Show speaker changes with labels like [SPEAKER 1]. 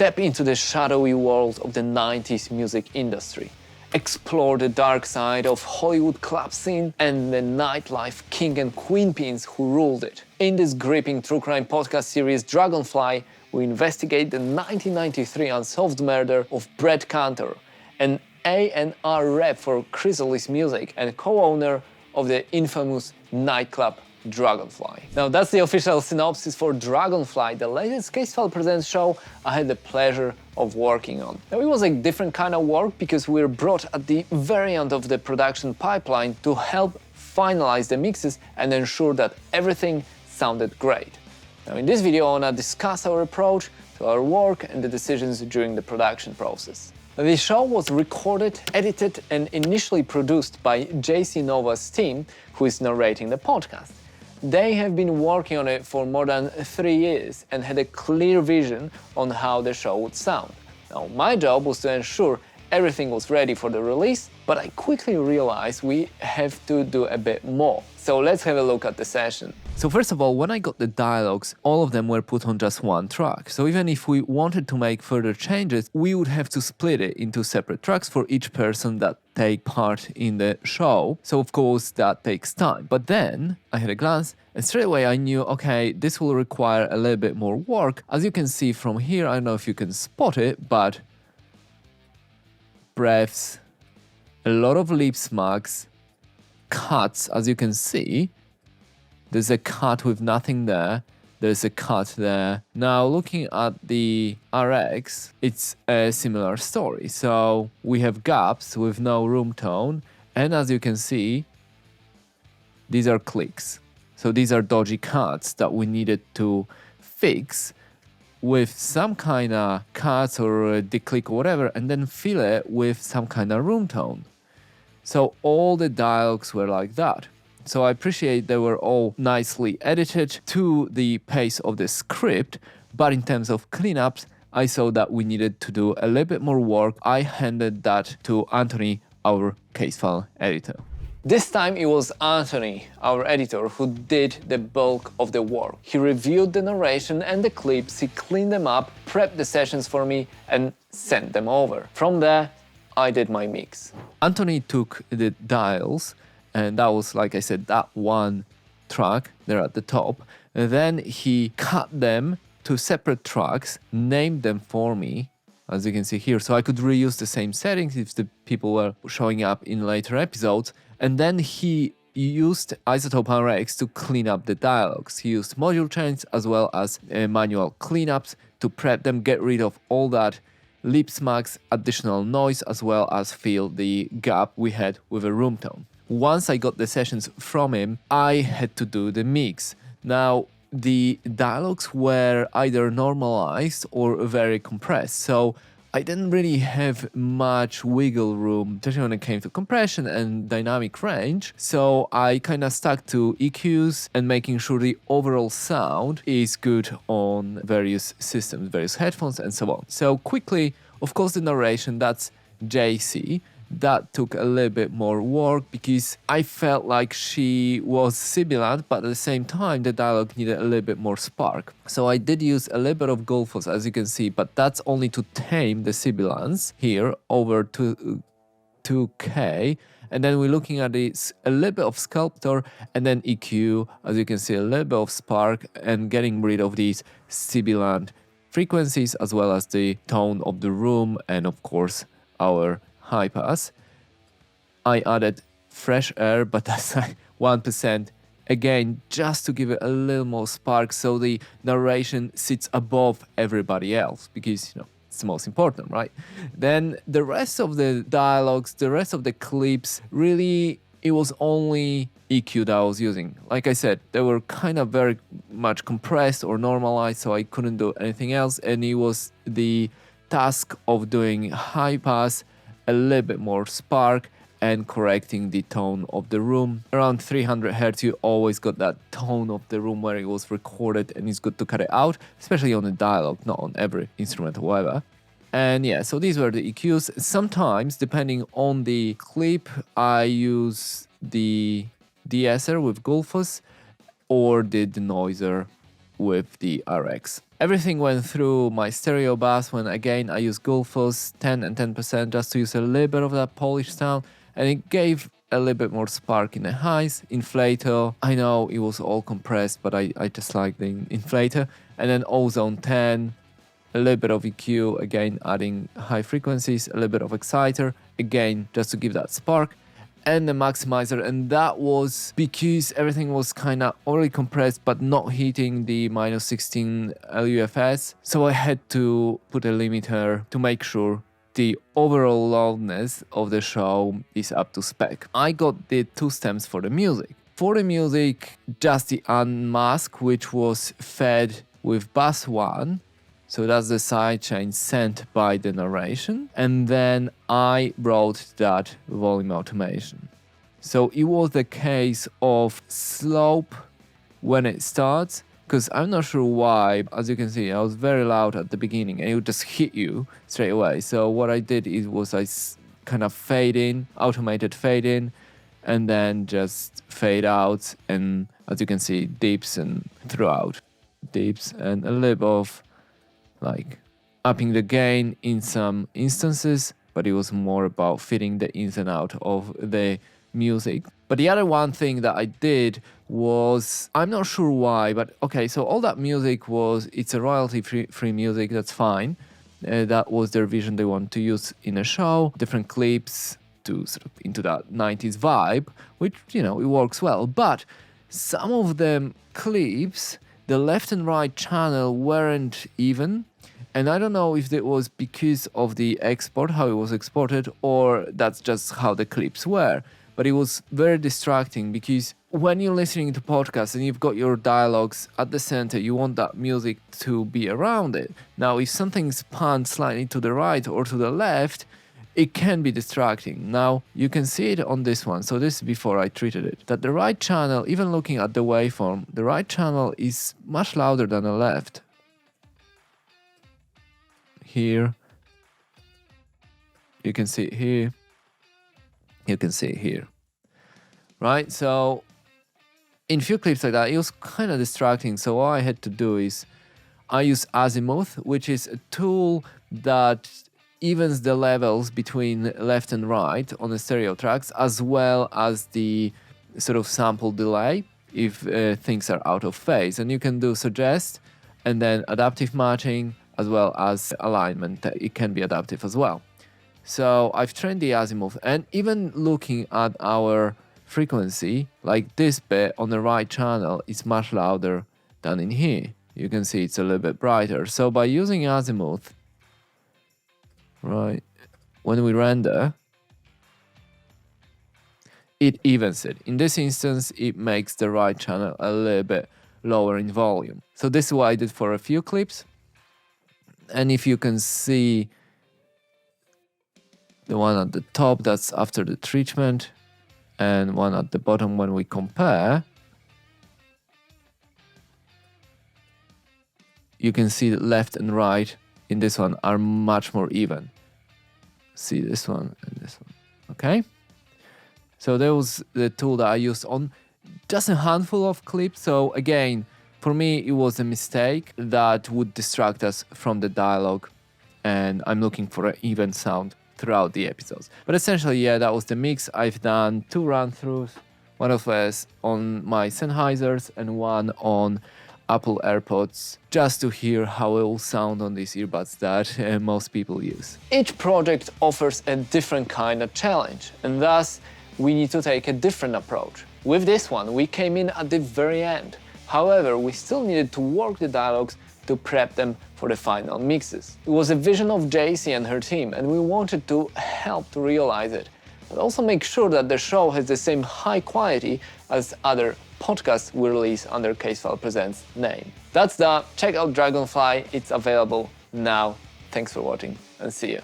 [SPEAKER 1] step into the shadowy world of the 90s music industry, explore the dark side of Hollywood club scene and the nightlife king and queen pins who ruled it. In this gripping true crime podcast series Dragonfly, we investigate the 1993 unsolved murder of Brett Cantor, an A&R rep for Chrysalis Music and co-owner of the infamous nightclub Dragonfly. Now that's the official synopsis for Dragonfly, the latest Casefile Presents show I had the pleasure of working on. Now it was a different kind of work because we were brought at the very end of the production pipeline to help finalize the mixes and ensure that everything sounded great. Now in this video I want to discuss our approach to our work and the decisions during the production process. The show was recorded, edited and initially produced by JC Nova's team, who is narrating the podcast. They have been working on it for more than 3 years and had a clear vision on how the show would sound. Now, my job was to ensure everything was ready for the release, but I quickly realized we have to do a bit more. So let's have a look at the session. So first of all, when I got the dialogues, all of them were put on just one track. So even if we wanted to make further changes, we would have to split it into separate tracks for each person that take part in the show. So of course that takes time. But then I had a glance and straight away I knew, okay, this will require a little bit more work. As you can see from here, I don't know if you can spot it, but breaths, a lot of lip smacks, cuts, as you can see. There's a cut with nothing there. There's a cut there. Now, looking at the RX, it's a similar story. So we have gaps with no room tone. And as you can see, these are clicks. So these are dodgy cuts that we needed to fix with some kind of cuts or a declick or whatever, and then fill it with some kind of room tone. So all the dialogues were like that. So I appreciate they were all nicely edited to the pace of the script, but in terms of cleanups, I saw that we needed to do a little bit more work. I handed that to Anthony, our Casefile editor. This time it was Anthony, our editor, who did the bulk of the work. He reviewed the narration and the clips, he cleaned them up, prepped the sessions for me, and sent them over. From there, I did my mix. Anthony took the dials, and that was, like I said, that one track there at the top. And then he cut them to separate tracks, named them for me, as you can see here, so I could reuse the same settings if the people were showing up in later episodes. And then he used Isotope RX to clean up the dialogues. He used module changes as well as manual cleanups to prep them, get rid of all that lip smacks, additional noise, as well as fill the gap we had with a room tone. Once I got the sessions from him, I had to do the mix. Now, the dialogues were either normalized or very compressed, so I didn't really have much wiggle room, especially when it came to compression and dynamic range. So I kind of stuck to EQs and making sure the overall sound is good on various systems, various headphones and so on. So quickly, of course, the narration, that's JC. That took a little bit more work because I felt like she was sibilant, but at the same time the dialogue needed a little bit more spark. So I did use a little bit of Golfos, as you can see, but that's only to tame the sibilance here over to 2K. And then we're looking at this, a little bit of Sculptor and then EQ, as you can see, a little bit of spark and getting rid of these sibilant frequencies as well as the tone of the room and of course our high pass. I added fresh air, but that's like 1%. Again, just to give it a little more spark so the narration sits above everybody else because, it's the most important, right? Then the rest of the dialogues, the rest of the clips, really, it was only EQ that I was using. Like I said, they were kind of very much compressed or normalized, so I couldn't do anything else. And it was the task of doing high pass, a little bit more spark, and correcting the tone of the room. Around 300 Hz, you always got that tone of the room where it was recorded, and it's good to cut it out, especially on the dialogue, not on every instrument or whatever. And yeah, so these were the EQs. Sometimes, depending on the clip, I use the de-esser with Golfos or the denoiser with the RX. Everything went through my stereo bus when again I used Gullfoss 10 and 10% just to use a little bit of that polished sound, and it gave a little bit more spark in the highs. Inflator, I know it was all compressed, but I just like the inflator. And then Ozone 10, a little bit of EQ, again adding high frequencies, a little bit of exciter, again just to give that spark, and the maximizer. And that was because everything was kind of already compressed but not hitting the minus 16 LUFS, so I had to put a limiter to make sure the overall loudness of the show is up to spec. I got the 2 stems for the music. For the music, just the unmask, which was fed with bus 1, so that's the sidechain sent by the narration, and then I brought that volume automation. So it was the case of slope when it starts, because I'm not sure why. As you can see, I was very loud at the beginning and it would just hit you straight away. So what I did was I kind of fade in, automated fade in, and then just fade out, and as you can see, dips and throughout. Dips and a little bit of like upping the gain in some instances, but it was more about fitting the ins and out of the music. But the other one thing that I did was, I'm not sure why, but okay, so all that music it's a royalty free music, that's fine. That was their vision, they want to use in a show, different clips to sort of into that 90s vibe, which, it works well. But some of them clips, the left and right channel weren't even. And I don't know if it was because of the export, how it was exported, or that's just how the clips were. But it was very distracting, because when you're listening to podcasts and you've got your dialogues at the center, you want that music to be around it. Now, if something's panned slightly to the right or to the left, it can be distracting. Now, you can see it on this one. So this is before I treated it. That the right channel, even looking at the waveform, the right channel is much louder than the left. Here. You can see it here. You can see it here. Right? So in few clips like that, it was kind of distracting. So all I had to do is I use Azimuth, which is a tool that evens the levels between left and right on the stereo tracks, as well as the sort of sample delay if things are out of phase. And you can do suggest and then adaptive matching, as well as alignment. It can be adaptive as well. So I've trained the azimuth, and even looking at our frequency, like this bit on the right channel is much louder than in here. You can see it's a little bit brighter. So by using azimuth, right, when we render, it evens it. In this instance, it makes the right channel a little bit lower in volume. So this is what I did for a few clips. And if you can see the one at the top, that's after the treatment, and one at the bottom when we compare, you can see that left and right in this one are much more even. See this one and this one, okay? So that was the tool that I used on just a handful of clips. So again, for me, it was a mistake that would distract us from the dialogue, and I'm looking for an even sound throughout the episodes. But essentially, yeah, that was the mix. I've done 2 run-throughs, one of us on my Sennheisers and one on Apple AirPods, just to hear how it will sound on these earbuds that most people use. Each project offers a different kind of challenge, and thus we need to take a different approach. With this one, we came in at the very end. However, we still needed to work the dialogues to prep them for the final mixes. It was a vision of JC and her team, and we wanted to help to realize it, but also make sure that the show has the same high quality as other podcasts we release under Casefile Presents name. That's that. Check out Dragonfly. It's available now. Thanks for watching, and see you.